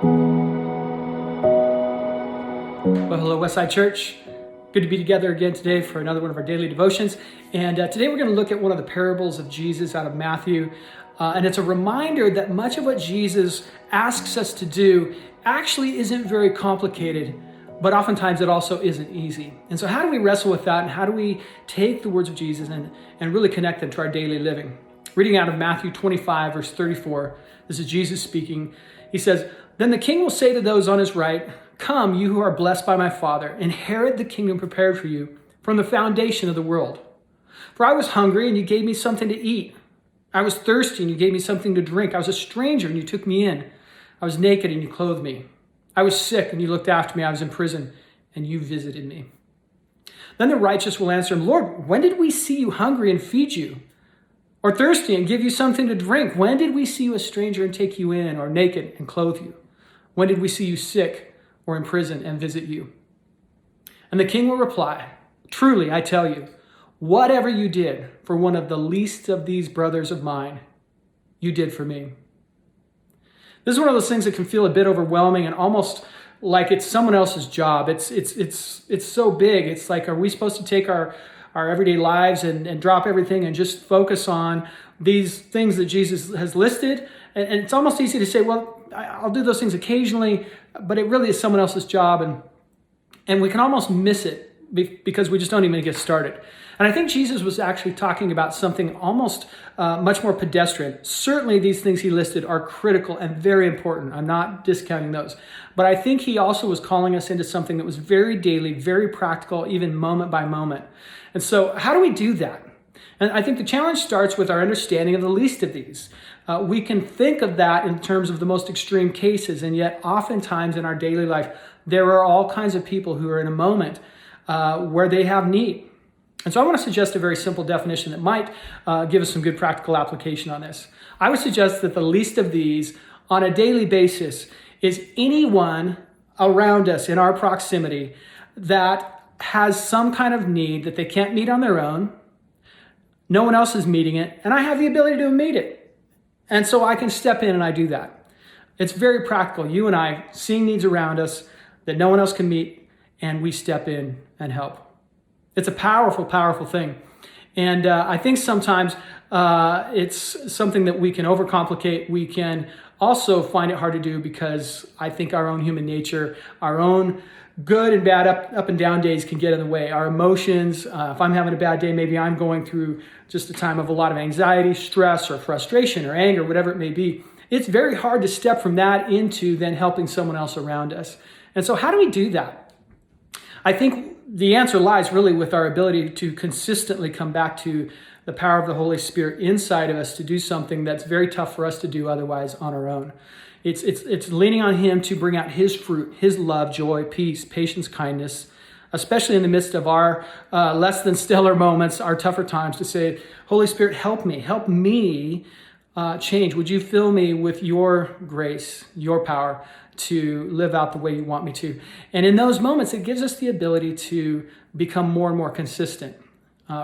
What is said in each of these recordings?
Well, hello, Westside Church. Good to be together again today for another one of our daily devotions. And today we're going to look at one of the parables of Jesus out of Matthew. And it's a reminder that much of what Jesus asks us to do actually isn't very complicated, but oftentimes it also isn't easy. And so how do we wrestle with that? And how do we take the words of Jesus and really connect them to our daily living? Reading out of Matthew 25, verse 34, this is Jesus speaking. He says, "Then the king will say to those on his right, 'Come, you who are blessed by my Father, inherit the kingdom prepared for you from the foundation of the world. For I was hungry, and you gave me something to eat. I was thirsty, and you gave me something to drink. I was a stranger, and you took me in. I was naked, and you clothed me. I was sick, and you looked after me. I was in prison, and you visited me.' Then the righteous will answer him, 'Lord, when did we see you hungry and feed you? Or thirsty and give you something to drink? When did we see you a stranger and take you in, or naked and clothe you? When did we see you sick or in prison and visit you?' And the king will reply, 'Truly, I tell you, whatever you did for one of the least of these brothers of mine, you did for me.'" This is one of those things that can feel a bit overwhelming and almost like it's someone else's job. It's so big. It's like, are we supposed to take our everyday lives and drop everything and just focus on these things that Jesus has listed? And it's almost easy to say, well, I'll do those things occasionally, but it really is someone else's job. And we can almost miss it because we just don't even get started. And I think Jesus was actually talking about something almost much more pedestrian. Certainly these things he listed are critical and very important. I'm not discounting those. But I think he also was calling us into something that was very daily, very practical, even moment by moment. And so how do we do that? And I think the challenge starts with our understanding of the least of these. We can think of that in terms of the most extreme cases, and yet oftentimes in our daily life, there are all kinds of people who are in a moment where they have need. And so I want to suggest a very simple definition that might give us some good practical application on this. I would suggest that the least of these on a daily basis is anyone around us in our proximity that has some kind of need that they can't meet on their own. No one else is meeting it, and I have the ability to meet it. And so I can step in and I do that. It's very practical. You and I seeing needs around us that no one else can meet, and we step in and help. It's a powerful, powerful thing. And I think sometimes it's something that we can overcomplicate. We can also find it hard to do because I think our own human nature, our own good and bad up and down days can get in the way. Our emotions, if I'm having a bad day, maybe I'm going through just a time of a lot of anxiety, stress, or frustration, or anger, whatever it may be. It's very hard to step from that into then helping someone else around us. And so how do we do that? I think the answer lies really with our ability to consistently come back to the power of the Holy Spirit inside of us to do something that's very tough for us to do otherwise on our own. It's leaning on Him to bring out His fruit, His love, joy, peace, patience, kindness, especially in the midst of our less than stellar moments, our tougher times, to say, Holy Spirit, help me change. Would you fill me with your grace, your power to live out the way you want me to? And in those moments, it gives us the ability to become more and more consistent.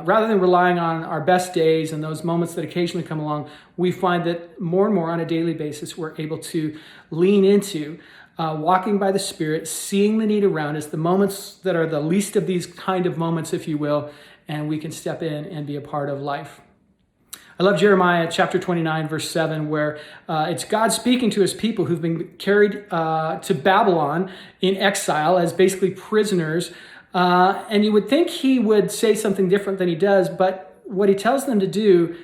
Rather than relying on our best days and those moments that occasionally come along, we find that more and more on a daily basis, we're able to lean into walking by the Spirit, seeing the need around us, the moments that are the least of these kind of moments, if you will, and we can step in and be a part of life. I love Jeremiah chapter 29, verse 7, where it's God speaking to his people who've been carried to Babylon in exile as basically prisoners. And you would think he would say something different than he does, but what he tells them to do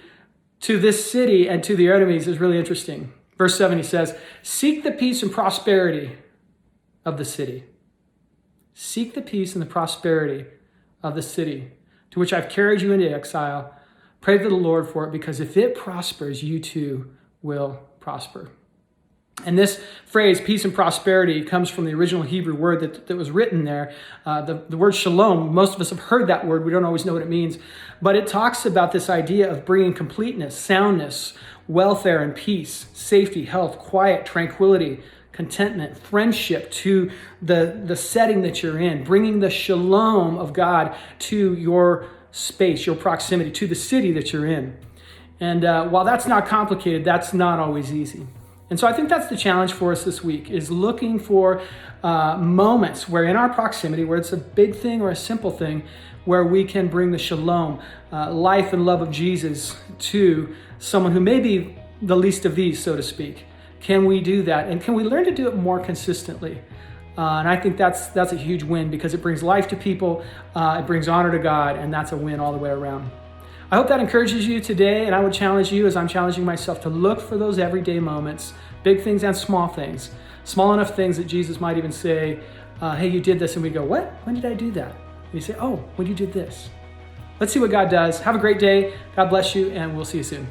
to this city and to their enemies is really interesting. Verse 7, he says, "Seek the peace and prosperity of the city. Seek the peace and the prosperity of the city to which I've carried you into exile. Pray to the Lord for it, because if it prospers, you too will prosper." And this phrase, peace and prosperity, comes from the original Hebrew word that was written there. The word shalom, most of us have heard that word. We don't always know what it means. But it talks about this idea of bringing completeness, soundness, welfare and peace, safety, health, quiet, tranquility, contentment, friendship to the setting that you're in, bringing the shalom of God to your space, your proximity, to the city that you're in. And while that's not complicated, that's not always easy. And so I think that's the challenge for us this week, is looking for moments where in our proximity, where it's a big thing or a simple thing, where we can bring the shalom, life and love of Jesus to someone who may be the least of these, so to speak. Can we do that? And can we learn to do it more consistently? And I think that's a huge win, because it brings life to people, it brings honor to God, and that's a win all the way around. I hope that encourages you today, and I would challenge you, as I'm challenging myself, to look for those everyday moments, big things and small things, small enough things that Jesus might even say, hey, you did this, and we go, what? When did I do that? And you say, oh, when you did this. Let's see what God does. Have a great day. God bless you, and we'll see you soon.